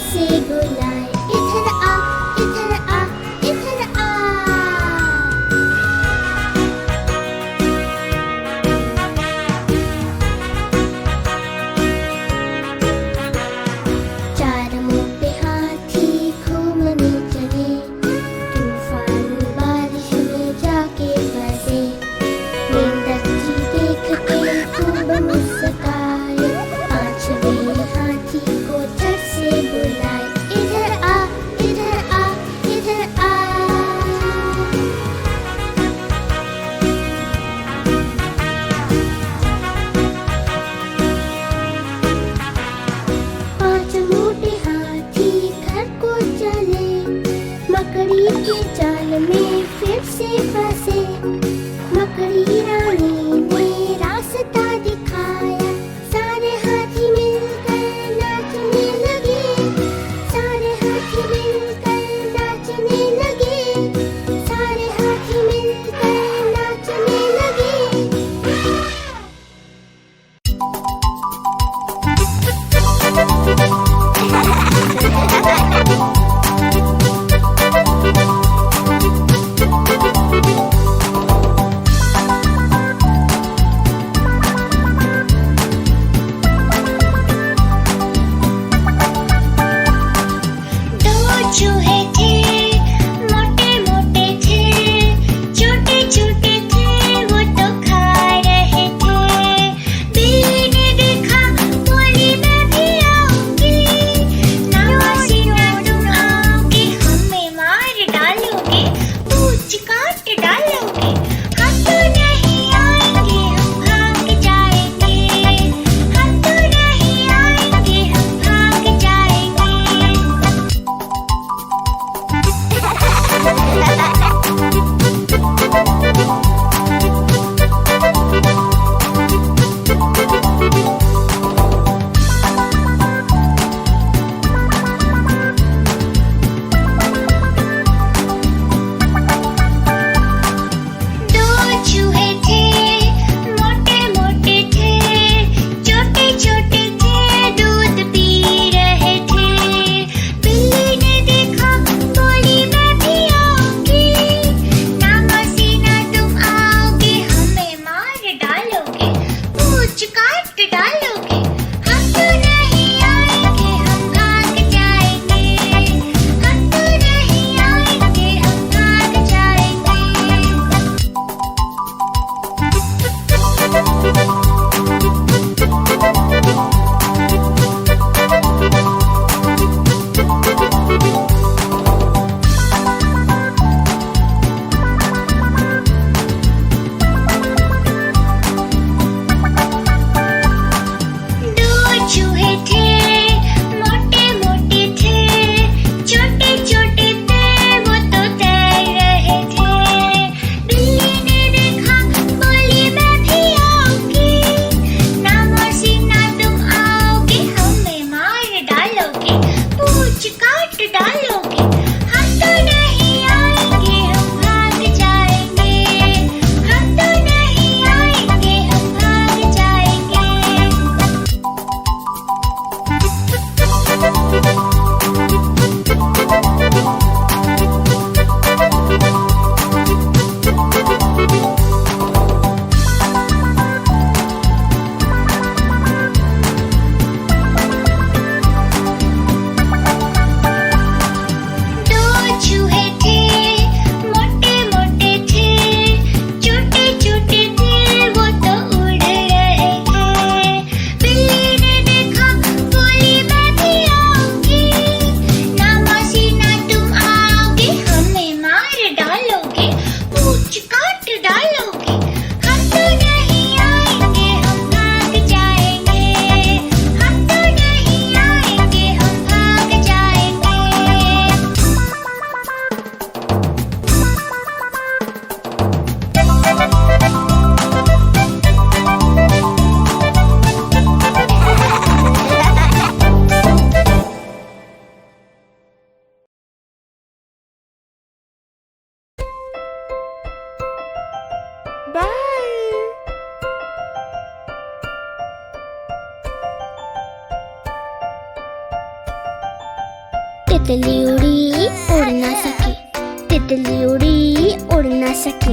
से बुलाए, इधर आ, इधर आ, इधर आ। चार मुँह पे हाथी घूमने चले, तूफान बारिश में जाके फंसे। मेंढक जी देख के खूब मुस्काए, पांचवें हाथी को झट से बुलाए, इधर आ, इधर आ, इधर आ। पांच मोटे हाथी घर को चले, मकड़ी के जाल में फिर से फंसे। मकड़ी रानी ने रास्ता दिखाया, सारे हाथी मिलकर नाचने लगे। सारे हाथी मिलकर नाचने लगे, सारे हाथी मिलकर नाचने लगे। दो चूहे थे, मोटे मोटे थे, छोटे छोटे थे, वो तो खा रहे थे। बिल्ली ने देखा, बोली मैं भी आऊंगी, ना मौसी ना तुम आओगे, हमें मार डालोगे, पूंछ काट डालोगे। हम तो नहीं आएंगे, हम भाग जाएंगे, हम तो नहीं आएंगे, हम भाग जाएंगे। दो चूहे थे, मोटे मोटे थे, छोटे छोटे थे, दूध पी रहे थे। बिल्ली ने देखा, बोली मैं भी आऊंगी, ना मौसी ना तुम आओगे, हमें मार डालोगे, पूंछ काट डालोगे। हम तो नहीं आएंगे, हम भाग जाएंगे, हम तो नहीं आएंगे, हम भाग जाएंगे। दो चूहे थे, मोटे मोटे थे, छोटे छोटे थे, वो तो तैर रहे थे। बिल्ली ने देखा, बोली मैं भी आऊंगी, ना मौसी ना तुम आओगे, हमें मार डालोगे, पूंछ काट डालोगे। हम तो नहीं आएंगे, हम भाग जाएंगे, हम तो नहीं आएंगे, हम भाग जाएंगे। तितली उड़ी उड़ ना सकी, तितली उड़ी उड़ ना सकी।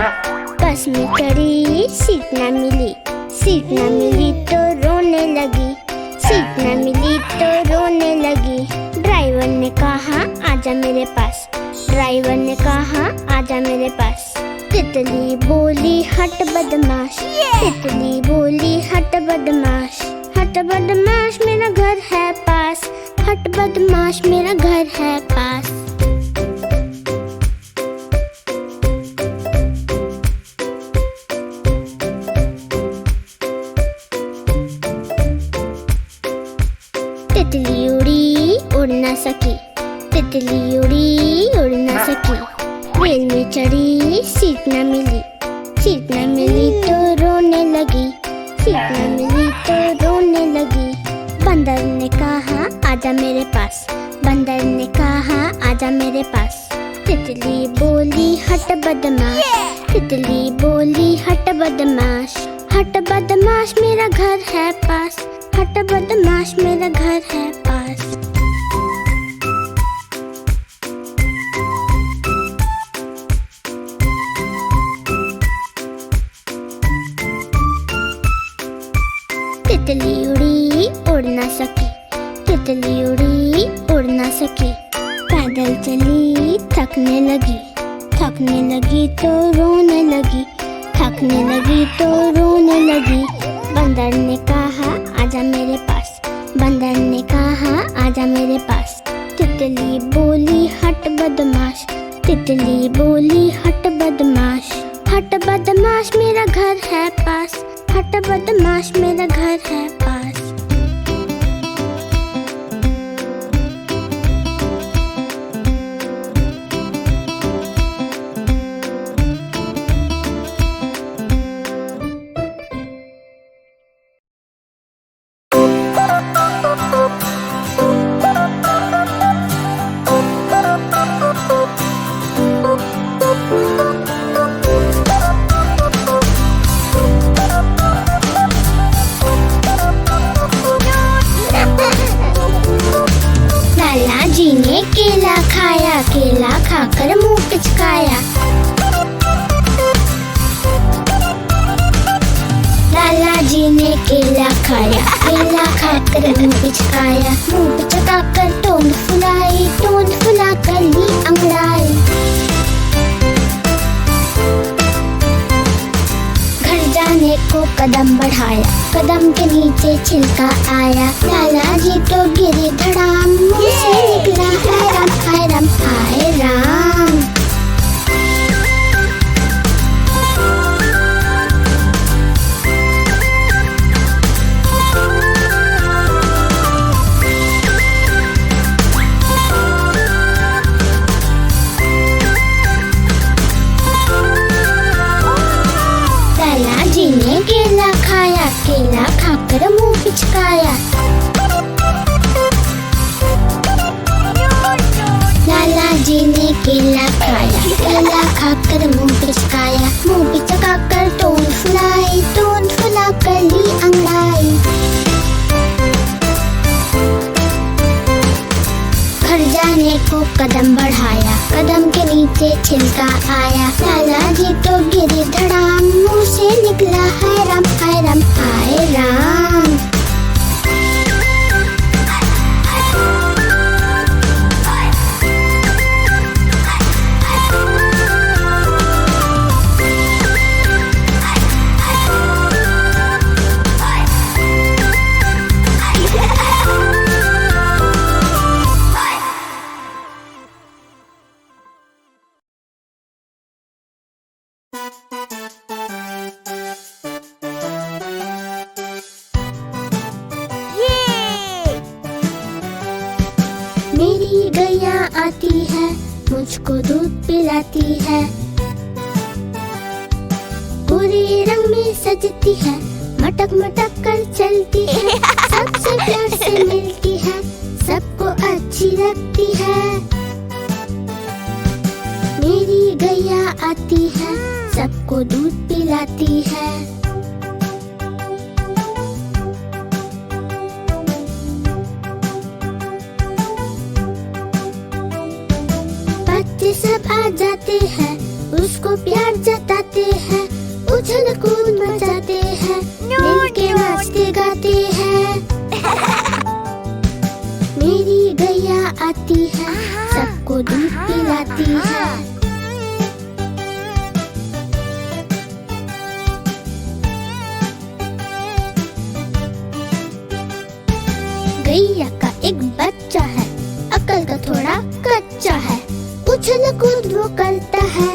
बस में चढ़ी सीट ना मिली, सीट ना मिली तो रोने लगी, सीट ना मिली तो रोने लगी। ड्राइवर ने कहा आजा मेरे पास, ड्राइवर ने कहा आजा मेरे पास। तितली बोली हट बदमाश, तितली बोली हट बदमाश, हट बदमाश मेरा घर है पास, हट बदमाश मेरा घर है पास। तितली उड़ी उड़ ना सकी, तितली उड़ी उड़ ना सकी। रेल में चढ़ी सीट न मिली, सीट न मिली तो रोने लगी, सीट न मिली तो रोने लगी। बंदर ने कहा आजा मेरे पास, बंदर ने कहा आजा मेरे पास। तितली बोली हट बदमाश, तितली बोली हट बदमाश, हट बदमाश मेरा घर है पास, हट बदमाश मेरा घर है पास। तितली उड़ी उड़ ना सकी, तितली उड़ी उड़ ना सकी। पैदल चली थकने लगी, थकने लगी तो रोने लगी, थकने लगी तो रोने लगी। बंदर ने कहा आजा मेरे पास, बंदर ने कहा आजा मेरे पास। तितली बोली हट बदमाश, तितली बोली हट बदमाश, हट बदमाश मेरा घर है पास, हट बदमाश मेरा घर है पास। जी ने केला खाया, केला खाकर मुंह पिचकाया। लाला जी ने केला खाया, केला खाकर मुंह पिचकाया। मुंह पिचकाकर टोंद फुलाई, टोंद फुलाकर ली अंगड़ाई। घर जाने को कदम बढ़ाया, कदम के नीचे छिलका आया। लाला जी तो गिरे धड़ाम, मुंह से निकला हाय राम हाय राम हाय राम। लाला जी ने केला खाया, केला खाकर मुंह पिचकाया। लाला जी ने केला खाया, केला खाकर मुंह पिचकाया। मुंह पिचकाकर टोंद फुलाई, टोंद फुलाकर ली अंगड़ाई। घर जाने को कदम बढ़ाया, कदम के नीचे छिलका आया। लाला जी तो गिरे धड़ाम, मुंह से निकला हाय राम हाय राम हाय राम। मेरी गैया आती है, मुझको दूध पिलाती है। पूरे रंग में सजती है, मटक मटक कर चलती है। सबसे प्यार से मिलती है, सबको अच्छी लगती है। मेरी गैया आती है, सबको दूध पिलाती है। बच्चे सब आ जाते हैं, उसको प्यार जताते हैं, उछल कूद मचाते हैं, मिलके नाचते गाते हैं। मेरी गैया आती है, सबको दूध पिलाती है। गैया का एक बच्चा है, अकल का थोड़ा कच्चा है, उछल कूद वो करता है,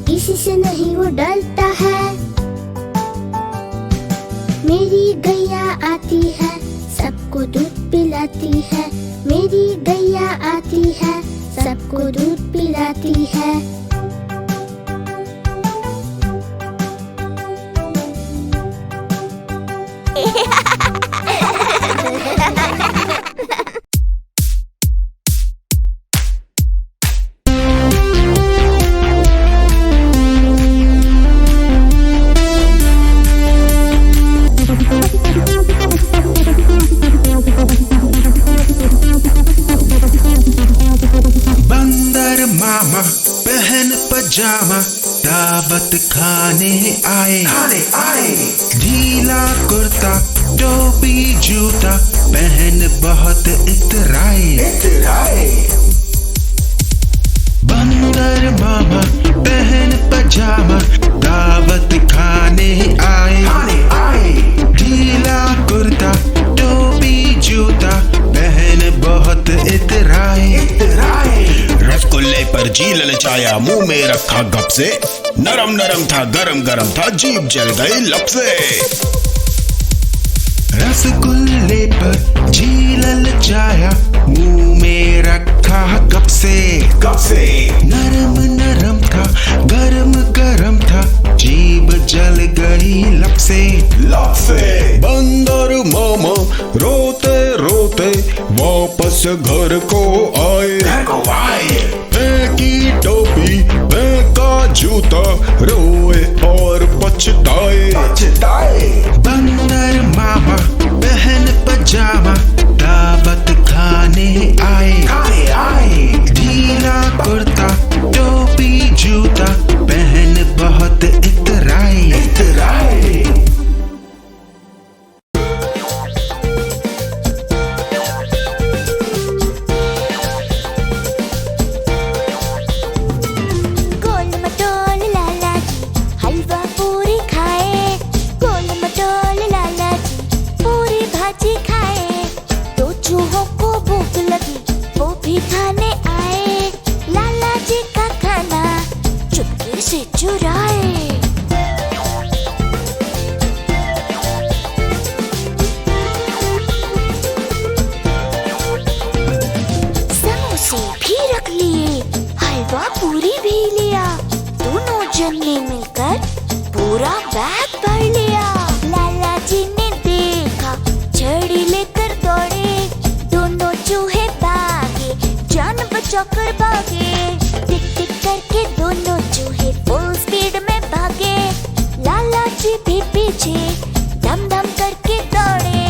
किसी से नहीं वो डरता है। मेरी गैया आती है, सबको दूध पिलाती है। मेरी गैया आती है, सबको दूध पिलाती है। पहन पजामा दावत खाने आए। ढीला कुर्ता टोपी जूता पहन बहुत इतराए। बंदर मामा पहन पजामा दावत खाने आए। ढीला कुर्ता टोपी जूता पहन बहुत इतराए। रसगुल्ले पर जी ललचाया, मुंह में रखा गप से, नरम नरम था गरम गरम था, जीभ जल गई लब से। रसगुल्ले पर जी ललचाया, मुंह में रखा गप से। नरम नरम था गरम गरम था, जीभ जल गई लब से। बंदर मामा रोते रोते वापस घर को आए। फेंकी टोपी फेंका जूता, रोए और पछताए। बंदर मामा पहन पजामा दावत खाने आए। ढीला कुर्ता टोपी जूता पहन बहुत इतराए। समोसे भी रख लिए, हलवा पूरी भी लिया, दोनों जन ने मिलकर पूरा बैग भर लिया। लाला जी ने देखा, छड़ी लेकर दौड़े, दोनों चूहे भागे, जान बचाकर भागे। टिक टिक करके दोनों चूहे फुल स्पीड में भागे, लाला जी भी पीछे धम धम करके दौड़े।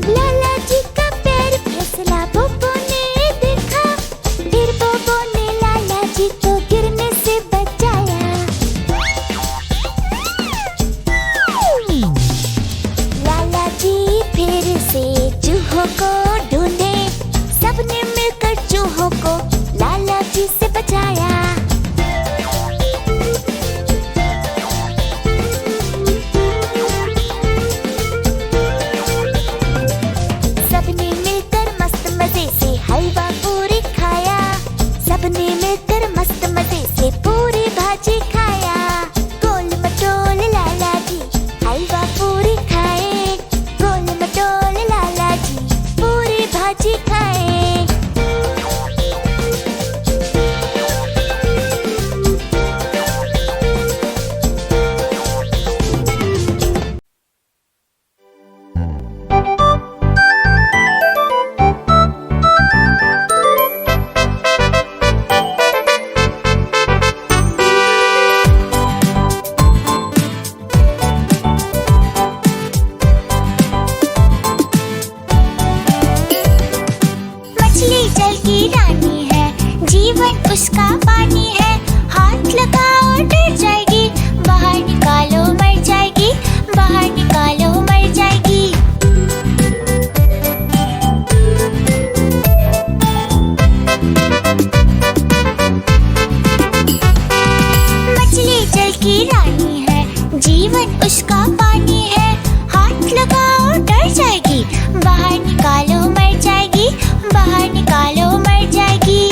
लाला जी का पैर फिसला, बोबो ने देखा, फिर बोबो ने लाला जी को गिरने से बचाया। लाला जी फिर से चूहों को ढूंढे, सबने मिलकर चूहों को लाला जी से बचाया। सबने मिलकर मस्त मजे से हलवा पूरी खाया, सबने मिलकर मस्त मजे से पूरी भाजी खाया। गोल मटोल लाला जी हलवा पूरी खाए, गोल मटोल लाला जी पूरी भाजी खाए। जीवन उसका पानी है, हाथ लगाओ डर जाएगी, बाहर निकालो मर जाएगी, बाहर निकालो मर जाएगी।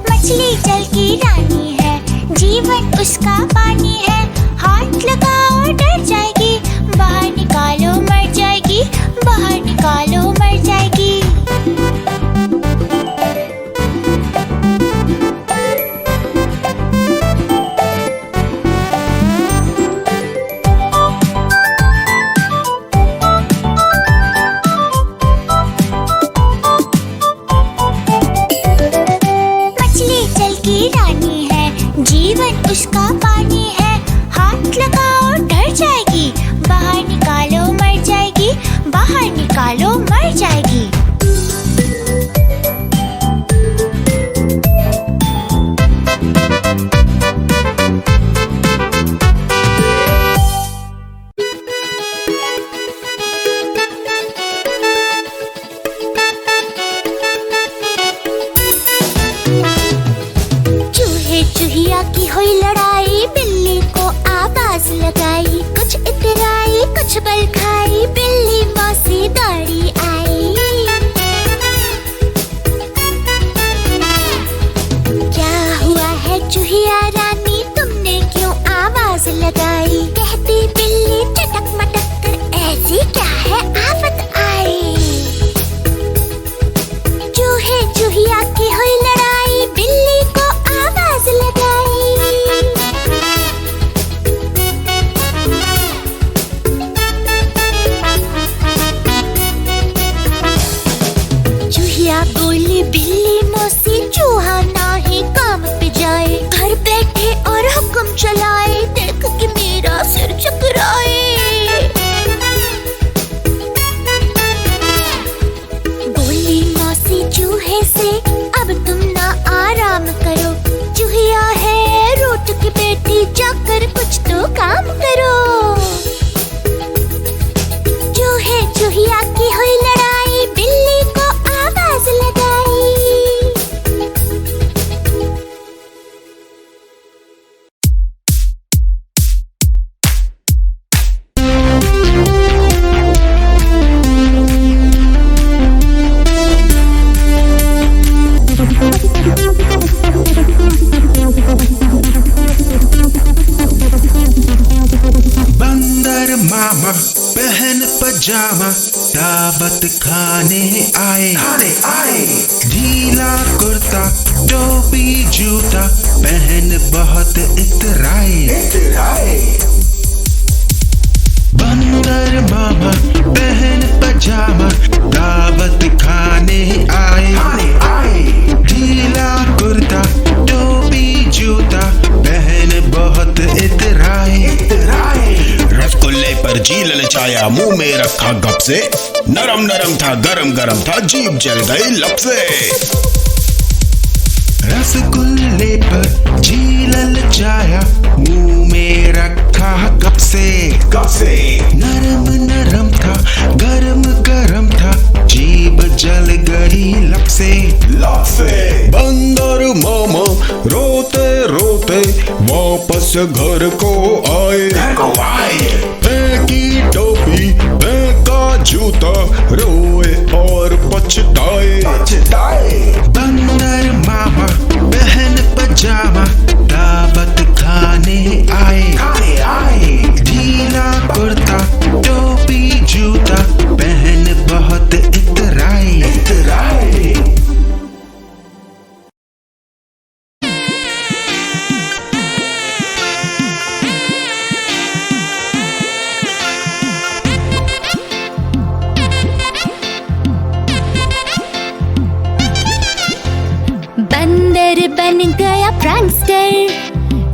मछली जल की रानी है, जीवन उसका पानी है, हाथ लगाओ डर जाएगी, बाहर निकालो मर जाएगी, बाहर निकालो मर जाएगी। मछली जल की रानी है, जीवन उसका पानी है, हाथ लगाओ डर जाएगी, बाहर निकालो मर जाएगी, बाहर निकालो मर जाएगी। चूहे चूहिया की हुई लड़ाई, बिल्ली को आवाज लगाई, कुछ इतराई कुछ बल खाई, बिल्ली मौसी दौड़ी आई। क्या हुआ है चूहिया रानी, तुमने क्यों आवाज लगाई? कहती बिल्ली चटक मटक कर, ऐसी क्या है आफत आई। चूहे चूहिया की हुई लड़ाई, बिल्ली को आवाज लगाई। चूहिया बोली बिल्ली मौसी, चूहा ना ही काम पे जाए, घर बैठे और हुक्म चलाए, देख के मेरा सिर चकराए। बोली मौसी चूहे से, अब तुम ना आराम करो, चूहिया है रोट की बेटी, जाकर कुछ तो काम करो। चूहे चूहिया की हुई लड़ाई, बिल्ली को आवाज लगाई। बंदर मामा पहन पजामा, दावत खाने आए, ढीला कुर्ता टोपी जूता, पहन बहुत इतराए। बंदर मामा पहन पजामा, दावत खाने आए, ढीला कुर्ता टोपी जूता, पहन बहुत इतराए। रसगुल्ले पर जी ललचाया, मुंह में रखा गप से, नरम नरम था गरम गरम था, जीभ जल गई लब से। रसगुल्ले पर जी ललचाया, मुंह में रखा गप से, नरम नरम था गरम गरम था, जीभ जल गई लब से। बंदर मामा रोते रोते वापस घर को आए, फेंकी टोपी फेंका जूता, रोए और पछताए। बंदर मामा पहन पजामा, दावत खाने आए, ढीला कुर्ता टोपी जूता, पहन बहुत इतराए। बंदर बन गया प्रैंकस्टर,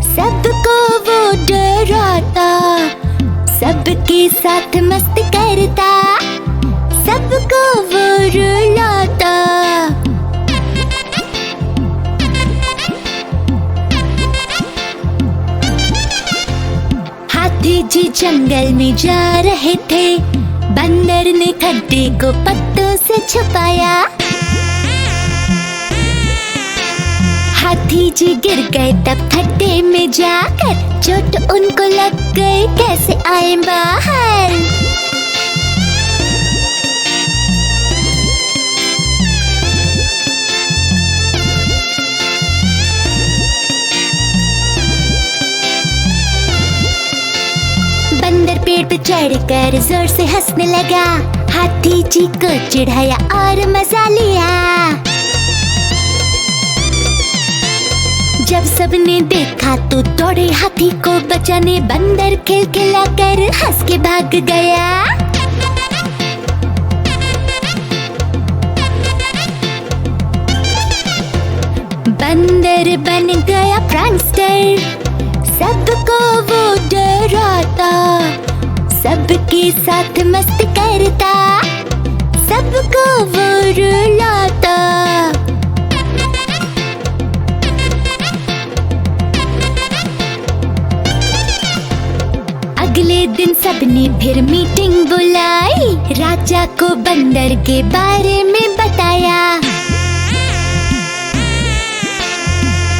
सबको वो डराता, सबके साथ मस्त करता, सबको वो रुलाता। हाथी जी जंगल में जा रहे थे, बंदर ने खड्डे को पत्तों से छुपाया। जी गिर गए तब खड्डे में जाकर, चोट उनको लग गई कैसे आए बाहर। बंदर पेड़ पे चढ़कर जोर से हंसने लगा, हाथी जी को चिढ़ाया और मजा लिया। जब सबने देखा तो दौड़े हाथी को बचाने, बंदर खिलखिलाकर हंस के भाग गया। बंदर बन गया प्रैंकस्टर, सबको वो डराता, सबके साथ मस्ती करता, सबको वो रुलाता। अगले दिन सबने फिर मीटिंग बुलाई, राजा को बंदर के बारे में बताया।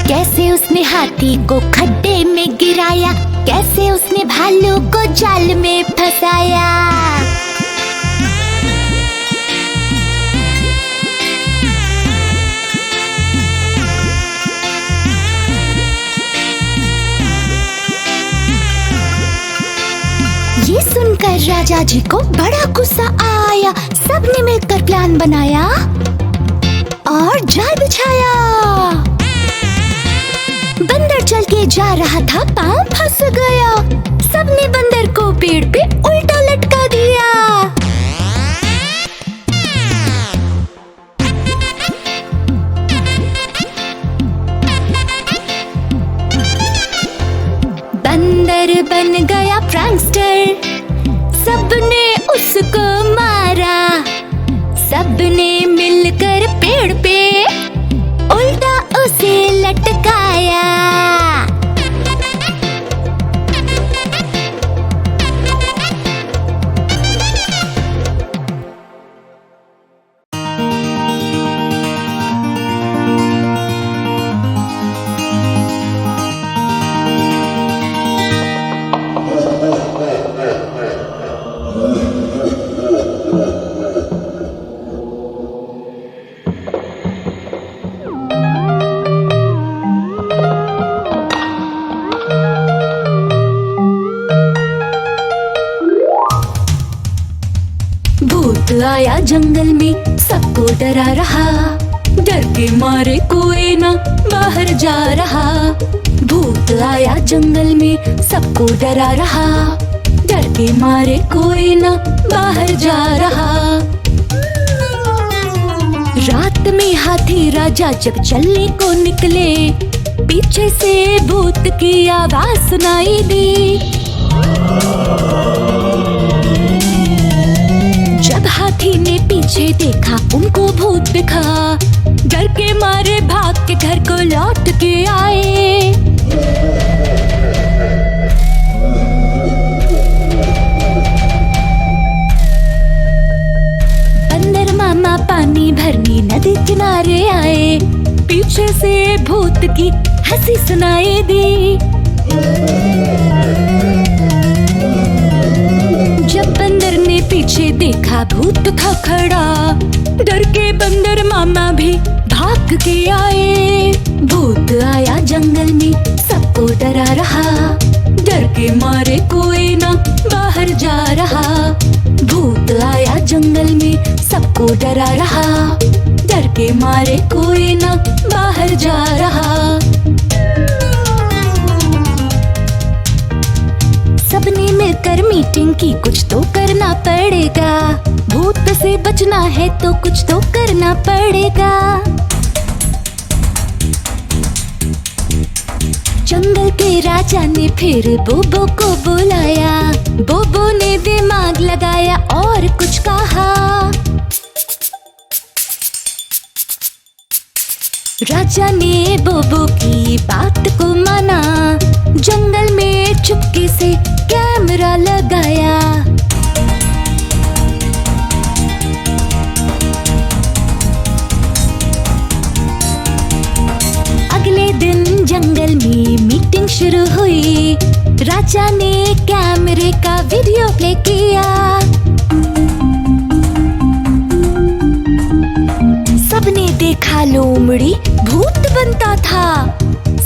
कैसे उसने हाथी को खड्डे में गिराया, कैसे उसने भालू को जाल में फंसाया। ये सुनकर राजा जी को बड़ा गुस्सा आया, सबने मिलकर प्लान बनाया और जाल बिछाया। बंदर चल के जा रहा था, पांव फंस गया, सबने बंदर को पेड़ पे उल्टा लटका दिया। बंदर बन गया प्रैंकस्टर, सबने उसको मारा, सबने मिलकर पेड़ पे उल्टा उसे लटकाया। भूत आया जंगल में, सबको डरा रहा, डर के मारे कोई ना बाहर जा रहा। भूत आया जंगल में, सबको डरा रहा, डर के मारे कोई ना बाहर जा रहा। रात में हाथी राजा जब चलने को निकले, पीछे से भूत की आवाज सुनाई दी। जब हाथी ने पीछे देखा, उनको भूत दिखा, डर के मारे भाग के घर को लौट के आए। बंदर मामा पानी भरने नदी किनारे आए, पीछे से भूत की हंसी सुनाई दी। जब बंदर ने पीछे देखा, भूत था खड़ा, डर के बंदर मामा भी भाग के आए। भूत आया जंगल में, सबको डरा रहा, डर के मारे कोई ना बाहर जा रहा। भूत आया जंगल में, सबको डरा रहा, डर के मारे कोई ना बाहर जा रहा। सबने मिलकर मीटिंग की, कुछ तो करना पड़ेगा, भूत से बचना है तो कुछ तो करना पड़ेगा। जंगल के राजा ने फिर बोबो को बुलाया, बोबो ने दिमाग लगाया और कुछ कहा। राजा ने बोबो की बात को माना, जंगल में चुपके से कैमरा लगाया। अगले दिन जंगल में मीटिंग शुरू हुई। राजा ने कैमरे का वीडियो प्ले किया। सबने देखा लोमड़ी भूत बनता था।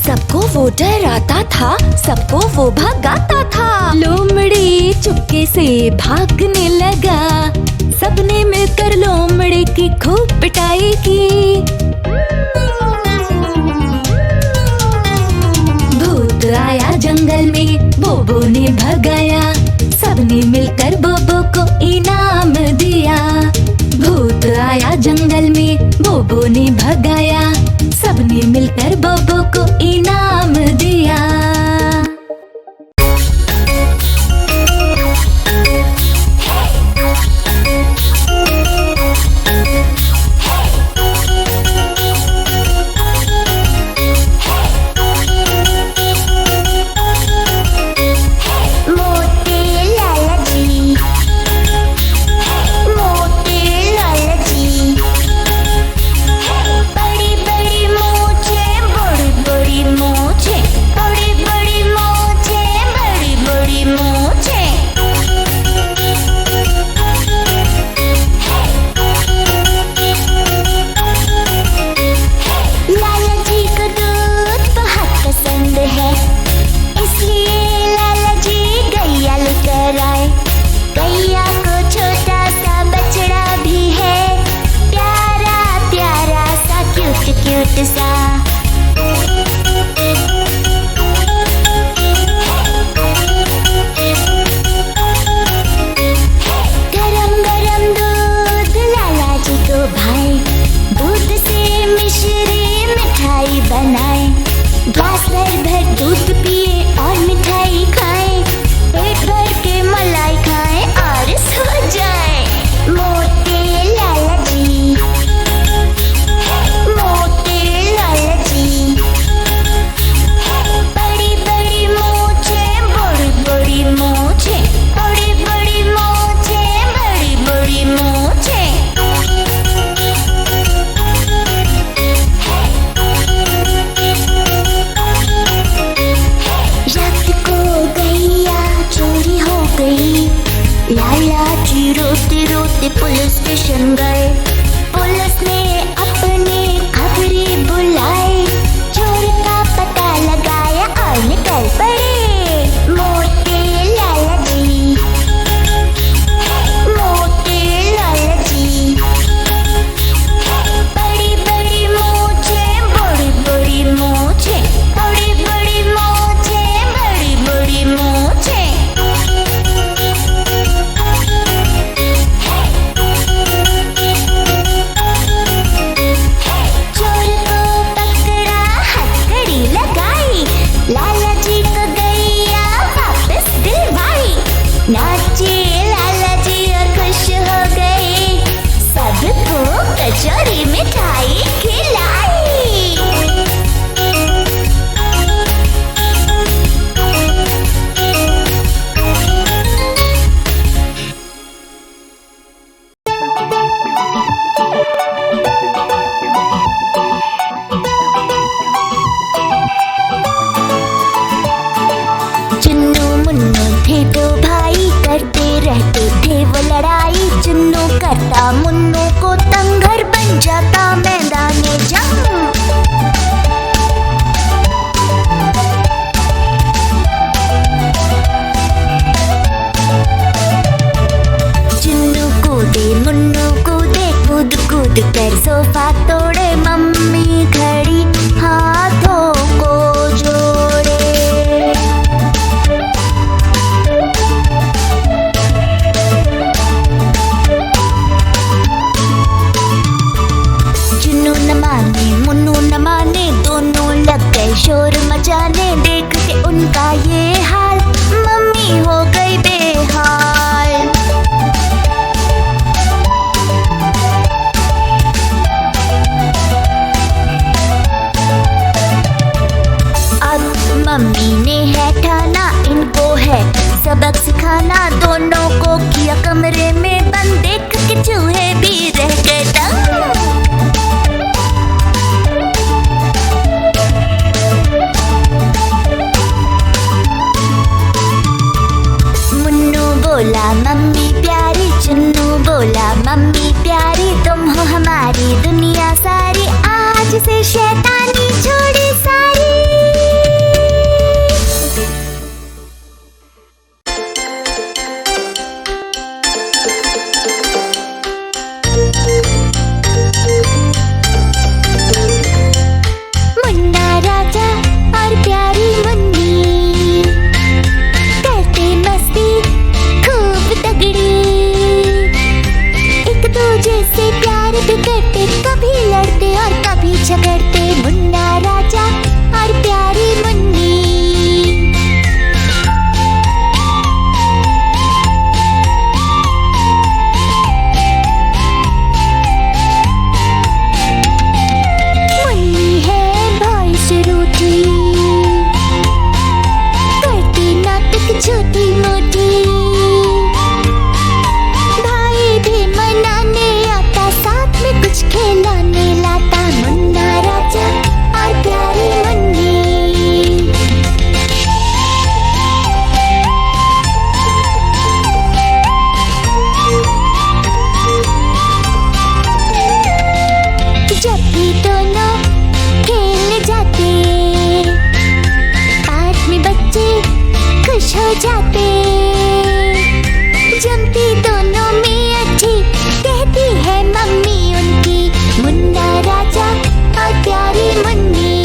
सबको वो डराता था, सबको वो भगाता था। लोमड़ी चुपके से भागने लगा। सबने मिलकर लोमड़ी की खूब पिटाई की। भूत आया जंगल में, बोबो ने भगाया। सबने मिलकर बोबो को इनाम दिया। भूत आया जंगल में, बोबो ने भगाया। सबने मिलकर बोबो को इनाम दिया। पुलिस स्टेशन गए। पुलिस ने अपने खबरी बुलाए। चोर का पता लगाया और निकल पड़े। मोटे लाला जी, मोटे लाला जी। बड़ी बड़ी मूंछे, बड़ी बड़ी मूंछे, बड़ी बड़ी मूंछे, बड़ी बड़ी मूंछे। लाला जी को गैया वापस दिलवाई। नाचे लाला जी और खुश हो गए। सबको कचौरी मिठाई खिलाई। चुन्नू करता मुन्नू को तंग, घर बन जाता मैदाने जंग। चुन्नू कूदे मुन्नू कूदे, कूद कूद कर सोफा तोड़े। मम्मी खड़ी हाथों को जोड़े। मुन्नू न माने, दोनों लग गए शोर मचाने। देख के उनका ये हाल, मम्मी हो गई बेहाल। अब मम्मी ने है ठाना, इनको है सबक सिखाना। दोनों को किया कमरे में बंद, देख के चूहे भी रह गए दंग। हो जाते। जमती दोनों में अच्छी कहती है मम्मी उनकी, मुन्ना राजा और प्यारी मुन्नी।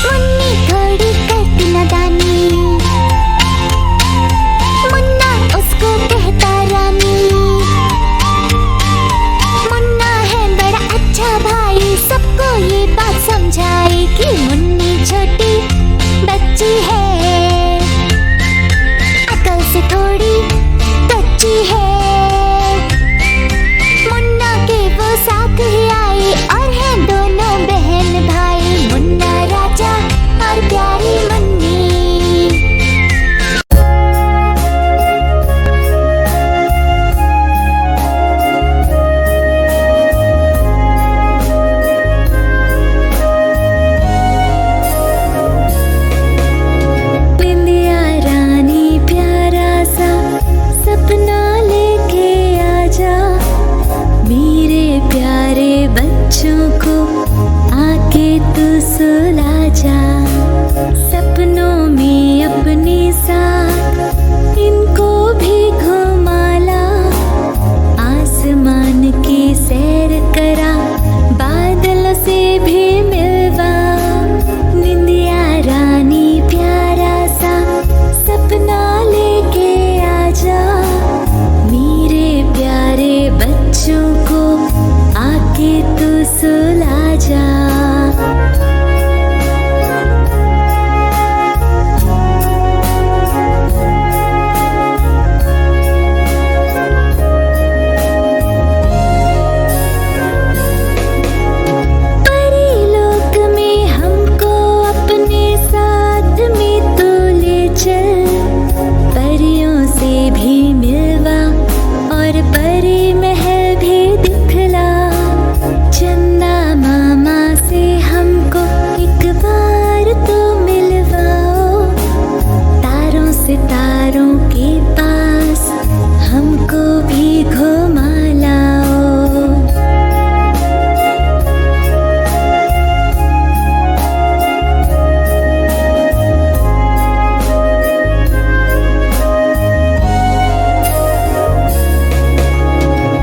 मुन्नी थोड़ी करती नादानी, मुन्ना उसको कहता रानी। मुन्ना है बड़ा अच्छा भाई, सबको ये बात समझाए कि मुन्नी छोटी बच्ची है, अकल से थोड़ी कच्ची है। मुन्ना के वो साथ ही आए और हैं दोनों बहन भाई, मुन्ना राजा और प्यारी मुन्नी। बिंदिया रानी प्यारा सा सपना लेके आजा, मेरे प्यारे बच्चों को आके तू सुला जा। सपनों में अपने साथ इनको भी घुमाला, आसमान की सैर करा, बादल से भी मिलवा। निंदिया रानी प्यारा सा सपना लेके आजा, मेरे प्यारे बच्चों को आके तू सुला जा। परीलोक में हमको अपने साथ में तू ले चल, परियों से भी मिलवा और परी महल भी दिखला। चंदा मामा से हमको एक बार तो मिलवाओ, तारों सितारों के पास हमको भी घुमा लाओ।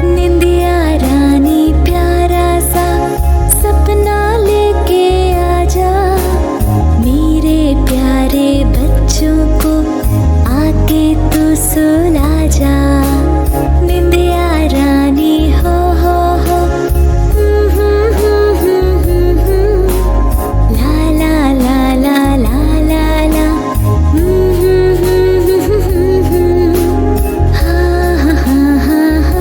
निंदिया रानी प्यारा सा सपना लेके आजा, मेरे प्यारे बच्चों को आके तू सुला जा। निंदिया रानी हो ला ला ला ला ला ला ला, हा हा हा हा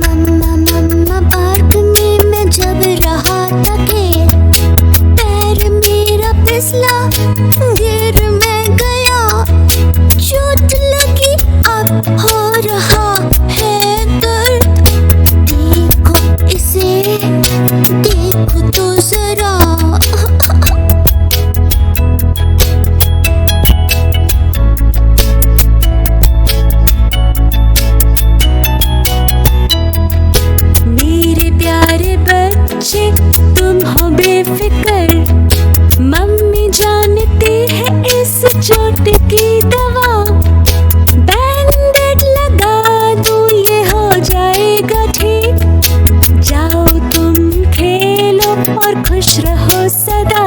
मम्मा मम्मा बालकनी में जब रहा था खेल, पैर मेरा फिसला गिर मैं गया, चोट लगी अब हो रहा है दर्द। देखो इसे, देखो तो जरा। मेरे प्यारे बच्चे तुम हो बेफिक्र, मम्मी जानती है इस चोट की दवा। बैंडेड लगा दूं ये हो जाएगा ठीक, जाओ तुम खेलो और खुश रहो सदा।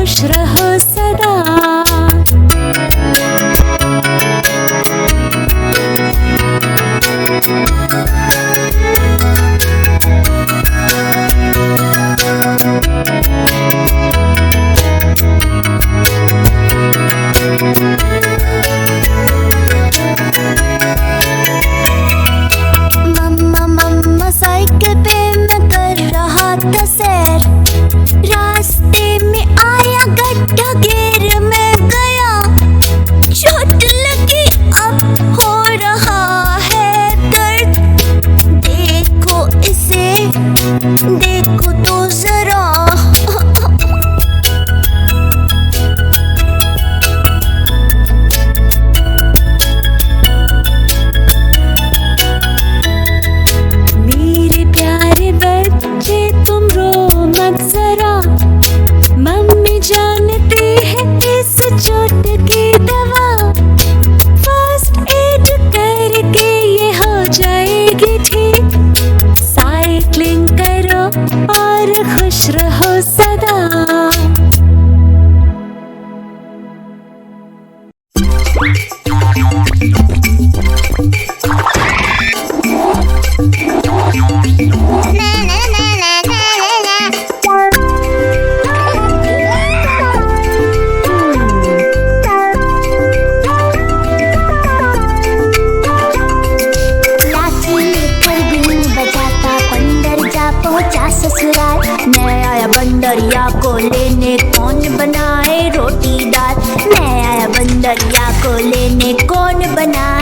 खुश रहो सदा। मम्मा मम्मा साइकिल पे मैं कर रहा था सैर, रास्ते में आया गड्ढा, घेर में गया, चोट लगी अब हो रहा है दर्द। देखो इसे, देखो तो जरा। मेरे प्यारे बच्चे तुम रो मत जरा, मम्मी जानती है इस चोट की दवा। फर्स्ट एड करके ये हो जाएगी ठीक। साइकिलिंग करो और खुश रहो सदा। लाठी लेकर बीन बजाता बंदर जा पहुंचा ससुराल। मैं आया बंदरिया को लेने, कौन बनाए रोटी दाल। मैं आया बंदरिया को लेने, कौन बनाए